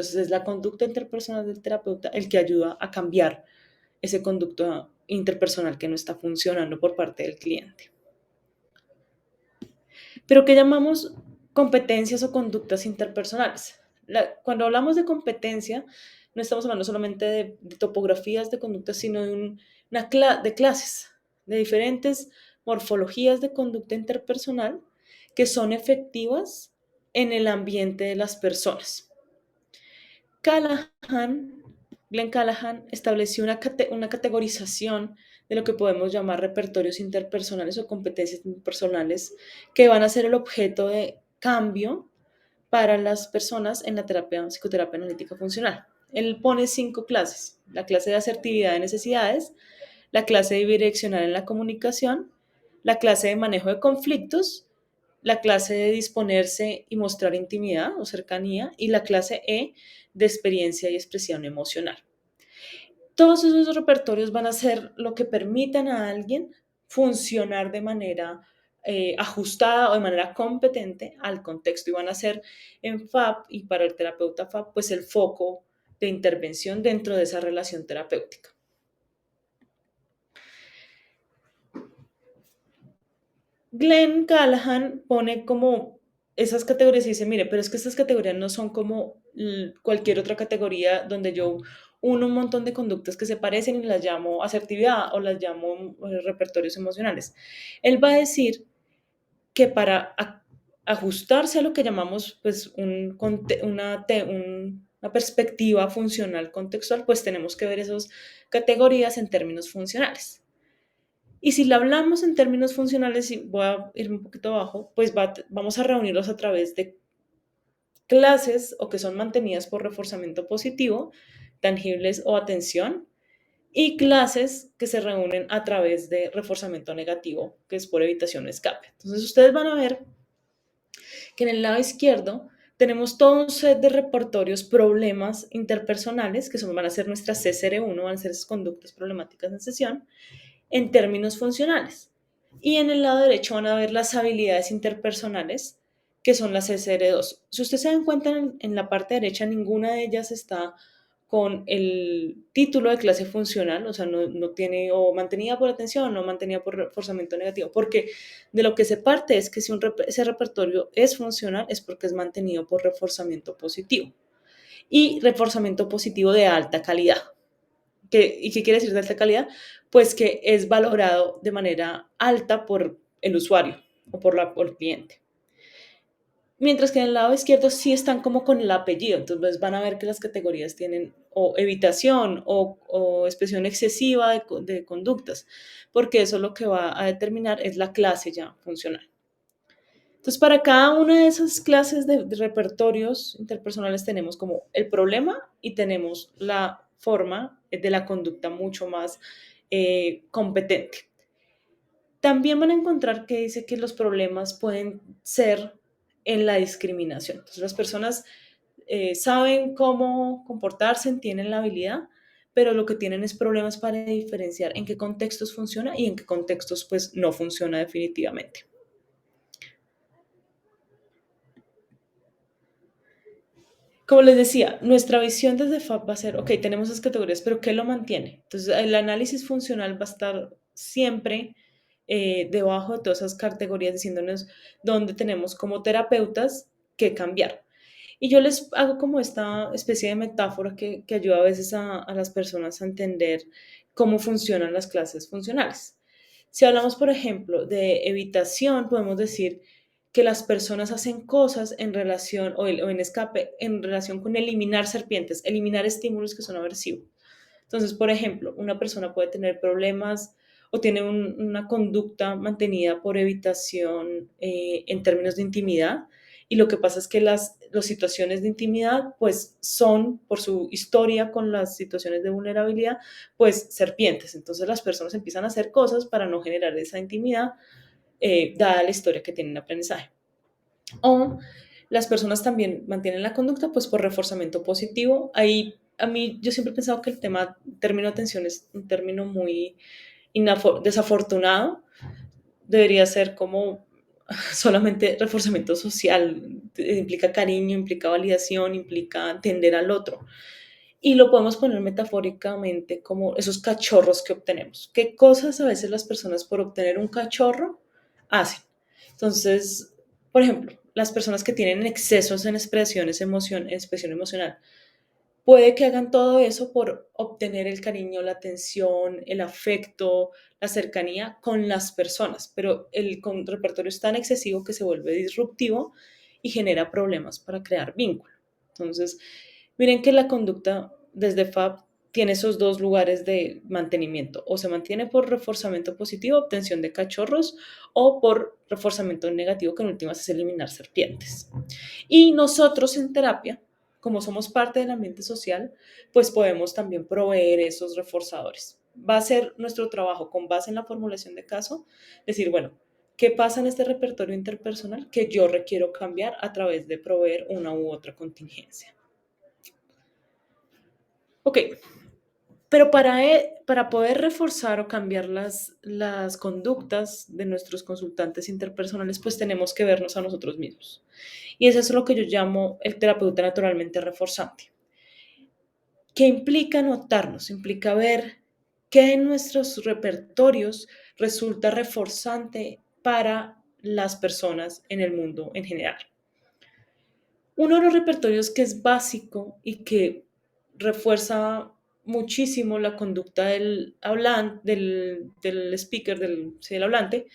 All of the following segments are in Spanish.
Entonces es la conducta interpersonal del terapeuta el que ayuda a cambiar ese conducta interpersonal que no está funcionando por parte del cliente. Pero ¿qué llamamos competencias o conductas interpersonales? Cuando hablamos de competencia, no estamos hablando solamente de topografías de conductas, sino de clases, de diferentes morfologías de conducta interpersonal que son efectivas en el ambiente de las personas. Callahan, Glenn Callahan estableció una categorización de lo que podemos llamar repertorios interpersonales o competencias interpersonales que van a ser el objeto de cambio para las personas en la psicoterapia analítica funcional. Él pone 5 clases: la clase de asertividad de necesidades, la clase de bidireccional en la comunicación, la clase de manejo de conflictos, la clase de disponerse y mostrar intimidad o cercanía, y la clase E de experiencia y expresión emocional. Todos esos repertorios van a ser lo que permitan a alguien funcionar de manera ajustada o de manera competente al contexto, y van a ser en FAP y para el terapeuta FAP pues el foco de intervención dentro de esa relación terapéutica. Glenn Callahan pone como esas categorías y dice, mire, pero es que estas categorías no son como cualquier otra categoría donde yo uno un montón de conductas que se parecen y las llamo asertividad o las llamo repertorios emocionales. Él va a decir que para ajustarse a lo que llamamos pues una perspectiva funcional contextual, pues tenemos que ver esas categorías en términos funcionales. Y si la hablamos en términos funcionales, y voy a ir un poquito abajo, pues vamos a reunirlos a través de clases o que son mantenidas por reforzamiento positivo, tangibles o atención, y clases que se reúnen a través de reforzamiento negativo, que es por evitación o escape. Entonces ustedes van a ver que en el lado izquierdo tenemos todo un set de repertorios, problemas interpersonales, que van a ser nuestras CSR1, van a ser esas conductas problemáticas en sesión, en términos funcionales. Y en el lado derecho van a ver las habilidades interpersonales, que son las SR2. Si ustedes se dan cuenta, en la parte derecha ninguna de ellas está con el título de clase funcional, o sea, no tiene o mantenida por atención o no mantenida por reforzamiento negativo, porque de lo que se parte es que si ese repertorio es funcional es porque es mantenido por reforzamiento positivo, y reforzamiento positivo de alta calidad. ¿Y qué quiere decir de alta calidad? Pues que es valorado de manera alta por el usuario o por el cliente. Mientras que en el lado izquierdo sí están como con el apellido, entonces van a ver que las categorías tienen o evitación o expresión excesiva de conductas, porque eso lo que va a determinar es la clase ya funcional. Entonces, para cada una de esas clases de repertorios interpersonales tenemos como el problema y tenemos la forma de la conducta mucho más competente. También van a encontrar que dice que los problemas pueden ser en la discriminación. Entonces, las personas saben cómo comportarse, tienen la habilidad, pero lo que tienen es problemas para diferenciar en qué contextos funciona y en qué contextos pues no funciona definitivamente. Como les decía, nuestra visión desde FAP va a ser, ok, tenemos esas categorías, pero ¿qué lo mantiene? Entonces, el análisis funcional va a estar siempre debajo de todas esas categorías, diciéndonos dónde tenemos como terapeutas que cambiar. Y yo les hago como esta especie de metáfora que ayuda a veces a las personas a entender cómo funcionan las clases funcionales. Si hablamos, por ejemplo, de evitación, podemos decir que las personas hacen cosas en relación o en escape en relación con eliminar serpientes, eliminar estímulos que son aversivos. Entonces, por ejemplo, una persona puede tener problemas o tiene una conducta mantenida por evitación en términos de intimidad, y lo que pasa es que las situaciones de intimidad pues son, por su historia con las situaciones de vulnerabilidad, pues serpientes. Entonces las personas empiezan a hacer cosas para no generar esa intimidad, dada la historia que tienen aprendizaje. O las personas también mantienen la conducta pues por reforzamiento positivo. Ahí a mí yo siempre he pensado que el término atención es un término muy desafortunado. Debería ser como solamente reforzamiento social, implica cariño, implica validación, implica entender al otro. Y lo podemos poner metafóricamente como esos cachorros que obtenemos. ¿Qué cosas a veces las personas por obtener un cachorro hacen? Entonces, por ejemplo, las personas que tienen excesos en expresión emocional, puede que hagan todo eso por obtener el cariño, la atención, el afecto, la cercanía con las personas, pero repertorio es tan excesivo que se vuelve disruptivo y genera problemas para crear vínculo. Entonces, miren que la conducta desde FAB tiene esos dos lugares de mantenimiento, o se mantiene por reforzamiento positivo, obtención de cachorros, o por reforzamiento negativo, que en últimas es eliminar serpientes. Y nosotros en terapia, como somos parte del ambiente social, pues podemos también proveer esos reforzadores. Va a ser nuestro trabajo con base en la formulación de caso, decir, bueno, ¿qué pasa en este repertorio interpersonal que yo requiero cambiar a través de proveer una u otra contingencia? Ok, pero para poder reforzar o cambiar las conductas de nuestros consultantes interpersonales, pues tenemos que vernos a nosotros mismos. Y eso es lo que yo llamo el terapeuta naturalmente reforzante. ¿Qué implica notarnos? Implica ver qué en nuestros repertorios resulta reforzante para las personas en el mundo en general. Uno de los repertorios que es básico y que refuerza muchísimo la conducta del speaker, del hablante,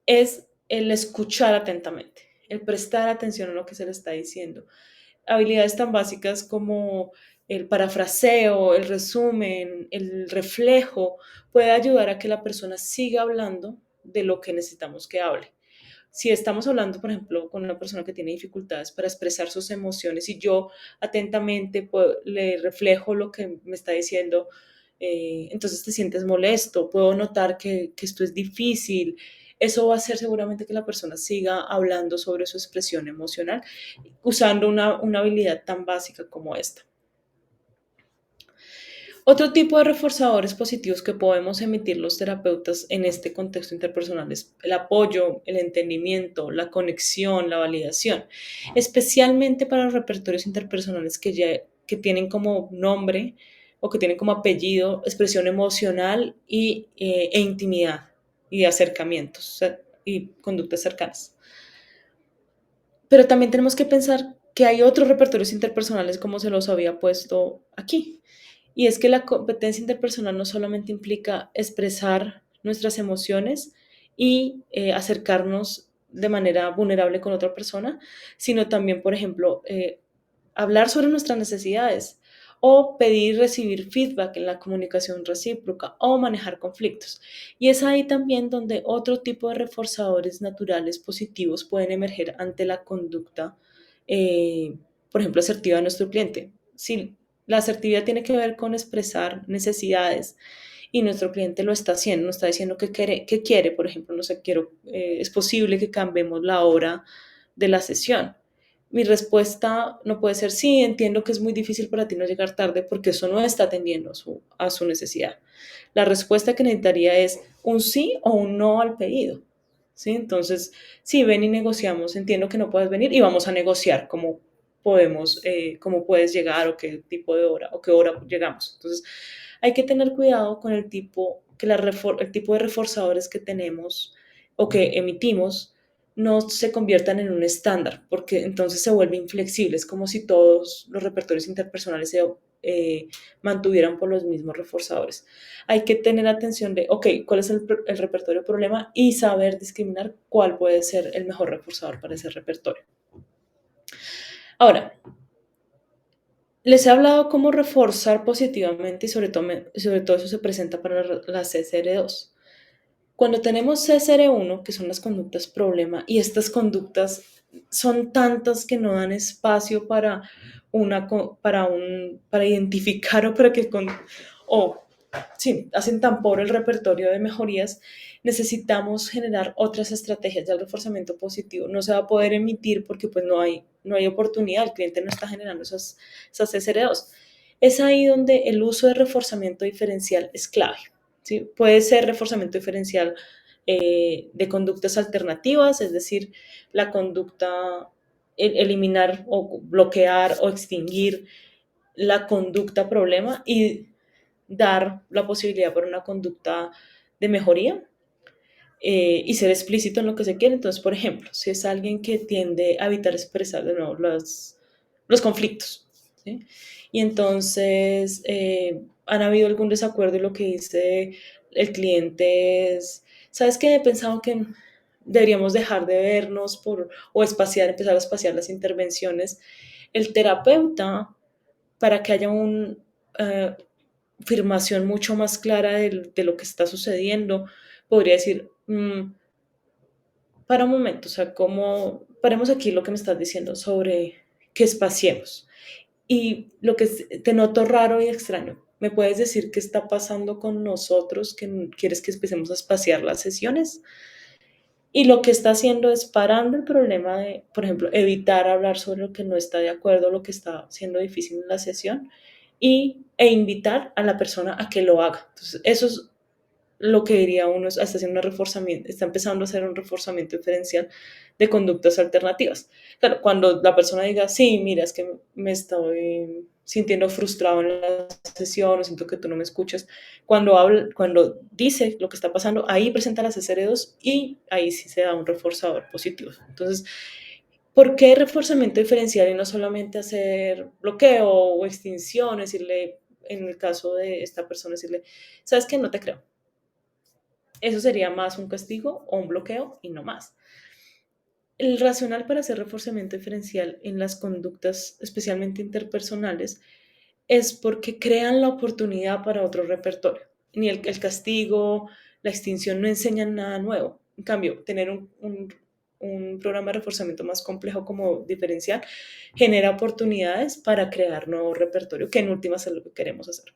es el escuchar atentamente, el prestar atención a lo que se le está diciendo. Habilidades tan básicas como el parafraseo, el resumen, el reflejo, puede ayudar a que la persona siga hablando de lo que necesitamos que hable. Si estamos hablando, por ejemplo, con una persona que tiene dificultades para expresar sus emociones y yo atentamente le reflejo lo que me está diciendo, entonces te sientes molesto, puedo notar que esto es difícil. Eso va a hacer seguramente que la persona siga hablando sobre su expresión emocional usando una habilidad tan básica como esta. Otro tipo de reforzadores positivos que podemos emitir los terapeutas en este contexto interpersonal es el apoyo, el entendimiento, la conexión, la validación, especialmente para los repertorios interpersonales que tienen como nombre o que tienen como apellido expresión emocional e intimidad y acercamientos, o sea, y conductas cercanas. Pero también tenemos que pensar que hay otros repertorios interpersonales como se los había puesto aquí. Y es que la competencia interpersonal no solamente implica expresar nuestras emociones y acercarnos de manera vulnerable con otra persona, sino también, por ejemplo, hablar sobre nuestras necesidades o pedir y recibir feedback en la comunicación recíproca o manejar conflictos. Y es ahí también donde otro tipo de reforzadores naturales positivos pueden emerger ante la conducta, eh, por ejemplo, asertiva de nuestro cliente. Si la asertividad tiene que ver con expresar necesidades y nuestro cliente lo está haciendo, nos está diciendo que quiere, por ejemplo, no sé, es posible que cambiemos la hora de la sesión. Mi respuesta no puede ser, sí, entiendo que es muy difícil para ti no llegar tarde porque eso no está atendiendo a su necesidad. La respuesta que necesitaría es un sí o un no al pedido. ¿Sí? Entonces, sí, ven y negociamos, entiendo que no puedes venir y vamos a negociar cómo puedes llegar o qué tipo de hora o qué hora llegamos. Entonces, hay que tener cuidado con el tipo de reforzadores que tenemos o que emitimos no se conviertan en un estándar, porque entonces se vuelve inflexible. Es como si todos los repertorios interpersonales se mantuvieran por los mismos reforzadores. Hay que tener atención de, ok, ¿cuál es el repertorio problema? Y saber discriminar cuál puede ser el mejor reforzador para ese repertorio. Ahora, les he hablado cómo reforzar positivamente y sobre todo eso se presenta para la CSR2. Cuando tenemos CSR1, que son las conductas problema, y estas conductas son tantas que no dan espacio para identificar o para que o sí, hacen tan pobre el repertorio de mejorías, necesitamos generar otras estrategias. Ya el reforzamiento positivo no se va a poder emitir porque pues no hay oportunidad, el cliente no está generando esas CSR2. Es ahí donde el uso de reforzamiento diferencial es clave. ¿Sí? Puede ser reforzamiento diferencial de conductas alternativas, es decir, la conducta, eliminar o bloquear o extinguir la conducta problema y dar la posibilidad para una conducta de mejoría, y ser explícito en lo que se quiere. Entonces, por ejemplo, si es alguien que tiende a evitar expresar de nuevo los conflictos, ¿sí? Y entonces han habido algún desacuerdo y lo que dice el cliente es, ¿sabes qué? He pensado que deberíamos dejar de vernos o espaciar, empezar a espaciar las intervenciones. El terapeuta, para que haya una afirmación mucho más clara de lo que está sucediendo, podría decir, para un momento, o sea, como, paremos aquí lo que me estás diciendo sobre que espaciemos. Y lo que te noto raro y extraño, ¿me puedes decir qué está pasando con nosotros que quieres que empecemos a espaciar las sesiones? Y lo que está haciendo es parando el problema de, por ejemplo, evitar hablar sobre lo que no está de acuerdo, lo que está siendo difícil en la sesión, e invitar a la persona a que lo haga. Entonces, eso es lo que diría uno, está haciendo un reforzamiento, está empezando a hacer un reforzamiento diferencial de conductas alternativas. Claro, cuando la persona diga, sí, mira, es que me estoy sintiendo frustrado en la sesión, o siento que tú no me escuchas, cuando dice lo que está pasando, ahí presenta las SR2 y ahí sí se da un reforzador positivo. Entonces, ¿por qué reforzamiento diferencial y no solamente hacer bloqueo o extinción? Decirle, en el caso de esta persona, decirle, ¿sabes qué? No te creo. Eso sería más un castigo o un bloqueo y no más. El racional para hacer reforzamiento diferencial en las conductas, especialmente interpersonales, es porque crean la oportunidad para otro repertorio. Ni el castigo, la extinción no enseñan nada nuevo. En cambio, tener un programa de reforzamiento más complejo como diferencial genera oportunidades para crear nuevo repertorio, que en últimas es lo que queremos hacer.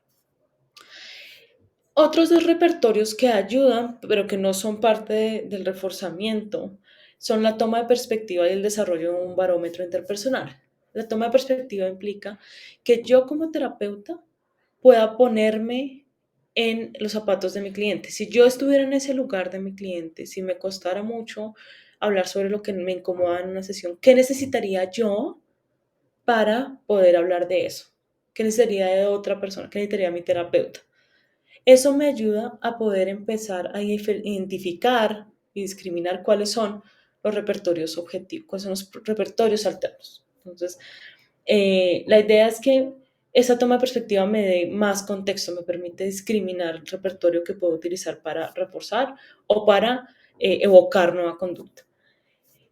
Otros dos repertorios que ayudan, pero que no son parte del reforzamiento, son la toma de perspectiva y el desarrollo de un barómetro interpersonal. La toma de perspectiva implica que yo como terapeuta pueda ponerme en los zapatos de mi cliente. Si yo estuviera en ese lugar de mi cliente, si me costara mucho hablar sobre lo que me incomoda en una sesión, ¿qué necesitaría yo para poder hablar de eso? ¿Qué necesitaría de otra persona? ¿Qué necesitaría mi terapeuta? Eso me ayuda a poder empezar a identificar y discriminar cuáles son los repertorios objetivos, cuáles son los repertorios alternos. Entonces, la idea es que esa toma de perspectiva me dé más contexto, me permite discriminar el repertorio que puedo utilizar para reforzar o para evocar nueva conducta.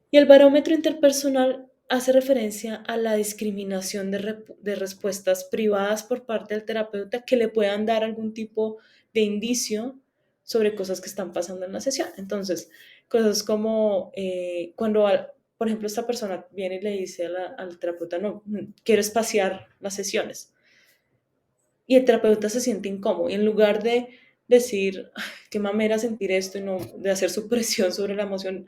Y el barómetro interpersonal hace referencia a la discriminación de respuestas privadas por parte del terapeuta que le puedan dar algún tipo de indicio sobre cosas que están pasando en la sesión. Entonces, cosas como cuando, por ejemplo, esta persona viene y le dice al terapeuta, no, quiero espaciar las sesiones. Y el terapeuta se siente incómodo. Y en lugar de decir, qué mamera sentir esto y no de hacer su presión sobre la emoción,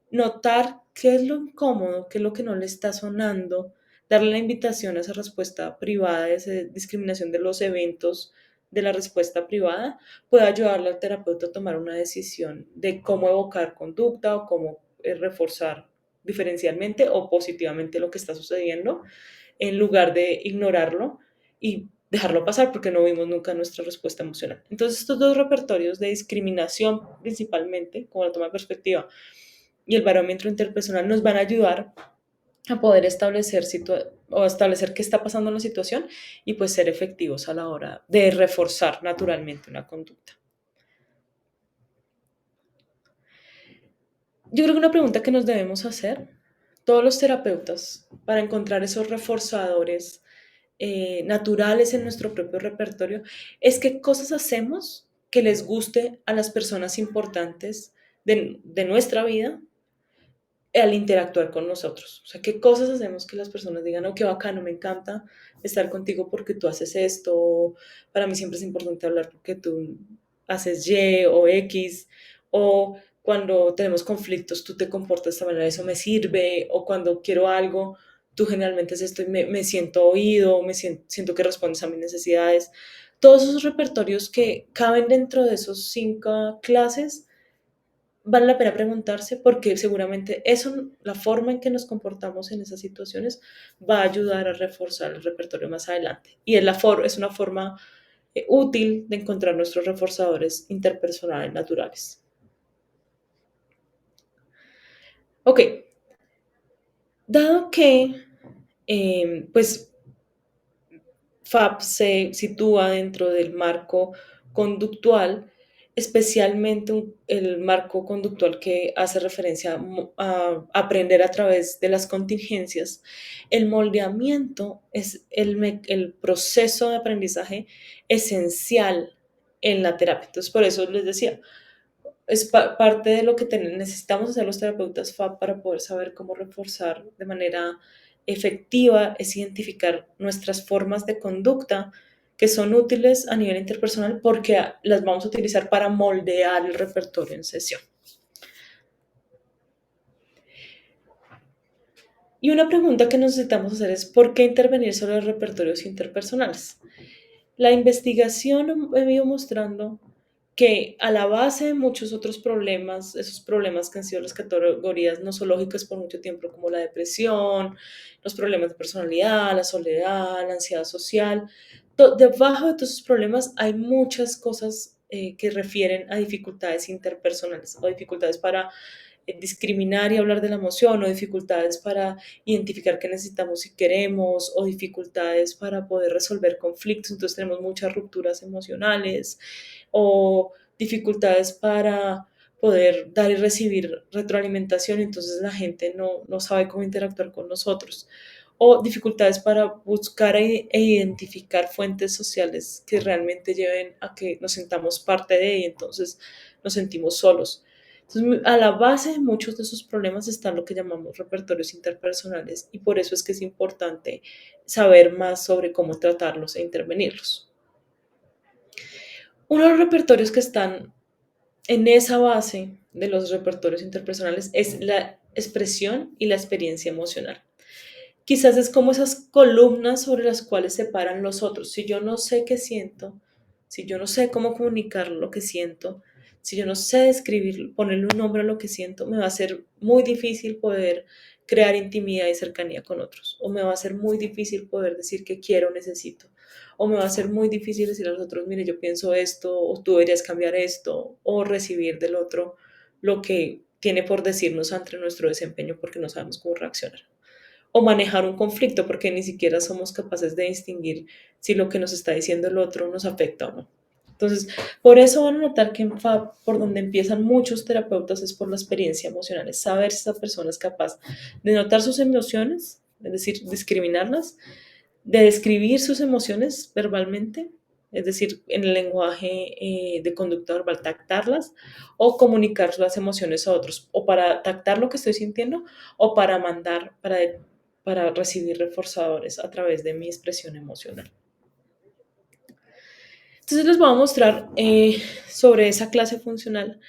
notar qué es lo incómodo, qué es lo que no le está sonando, darle la invitación a esa respuesta privada, esa discriminación de los eventos de la respuesta privada, puede ayudarle al terapeuta a tomar una decisión de cómo evocar conducta o cómo reforzar diferencialmente o positivamente lo que está sucediendo, en lugar de ignorarlo y dejarlo pasar porque no vimos nunca nuestra respuesta emocional. Entonces, estos dos repertorios de discriminación principalmente, como la toma de perspectiva, y el barómetro interpersonal nos van a ayudar a poder establecer qué está pasando en la situación y pues ser efectivos a la hora de reforzar naturalmente una conducta. Yo creo que una pregunta que nos debemos hacer, todos los terapeutas, para encontrar esos reforzadores naturales en nuestro propio repertorio, es qué cosas hacemos que les guste a las personas importantes de nuestra vida al interactuar con nosotros. O sea, qué cosas hacemos que las personas digan, oh, qué bacano, me encanta estar contigo porque tú haces esto, para mí siempre es importante hablar porque tú haces Y o X, o cuando tenemos conflictos tú te comportas de esta manera, eso me sirve, o cuando quiero algo, tú generalmente es esto y me siento oído, siento que respondes a mis necesidades. Todos esos repertorios que caben dentro de esos 5 clases vale la pena preguntarse porque seguramente eso, la forma en que nos comportamos en esas situaciones va a ayudar a reforzar el repertorio más adelante. Y es una forma útil de encontrar nuestros reforzadores interpersonales naturales. Ok, dado que pues FAP se sitúa dentro del marco conductual, especialmente el marco conductual que hace referencia a aprender a través de las contingencias. El moldeamiento es el proceso de aprendizaje esencial en la terapia. Entonces, por eso les decía, es parte de lo que necesitamos hacer los terapeutas FAP para poder saber cómo reforzar de manera efectiva, es identificar nuestras formas de conducta que son útiles a nivel interpersonal porque las vamos a utilizar para moldear el repertorio en sesión. Y una pregunta que necesitamos hacer es, ¿por qué intervenir sobre los repertorios interpersonales? La investigación ha ido mostrando que a la base de muchos otros problemas, esos problemas que han sido las categorías nosológicas por mucho tiempo, como la depresión, los problemas de personalidad, la soledad, la ansiedad social, debajo de todos esos problemas hay muchas cosas que refieren a dificultades interpersonales o dificultades para discriminar y hablar de la emoción o dificultades para identificar qué necesitamos y queremos o dificultades para poder resolver conflictos. Entonces tenemos muchas rupturas emocionales o dificultades para poder dar y recibir retroalimentación, entonces la gente no sabe cómo interactuar con nosotros. O dificultades para buscar e identificar fuentes sociales que realmente lleven a que nos sintamos parte de y entonces nos sentimos solos. Entonces, a la base de muchos de esos problemas están lo que llamamos repertorios interpersonales y por eso es que es importante saber más sobre cómo tratarlos e intervenirlos. Uno de los repertorios que están en esa base de los repertorios interpersonales es la expresión y la experiencia emocional. Quizás es como esas columnas sobre las cuales se paran los otros. Si yo no sé qué siento, si yo no sé cómo comunicar lo que siento, si yo no sé describir, ponerle un nombre a lo que siento, me va a ser muy difícil poder crear intimidad y cercanía con otros. O me va a ser muy difícil poder decir que quiero, necesito. O me va a ser muy difícil decir a los otros, mire, yo pienso esto, o tú deberías cambiar esto, o recibir del otro lo que tiene por decirnos ante nuestro desempeño porque no sabemos cómo reaccionar o manejar un conflicto porque ni siquiera somos capaces de distinguir si lo que nos está diciendo el otro nos afecta o no. Entonces, por eso van a notar que en FAB, por donde empiezan muchos terapeutas, es por la experiencia emocional, es saber si esa persona es capaz de notar sus emociones, es decir, discriminarlas, de describir sus emociones verbalmente, es decir, en el lenguaje de conducta verbal, tactarlas o comunicar las emociones a otros, o para tactar lo que estoy sintiendo o para mandar, para recibir reforzadores a través de mi expresión emocional. Entonces les voy a mostrar sobre esa clase funcional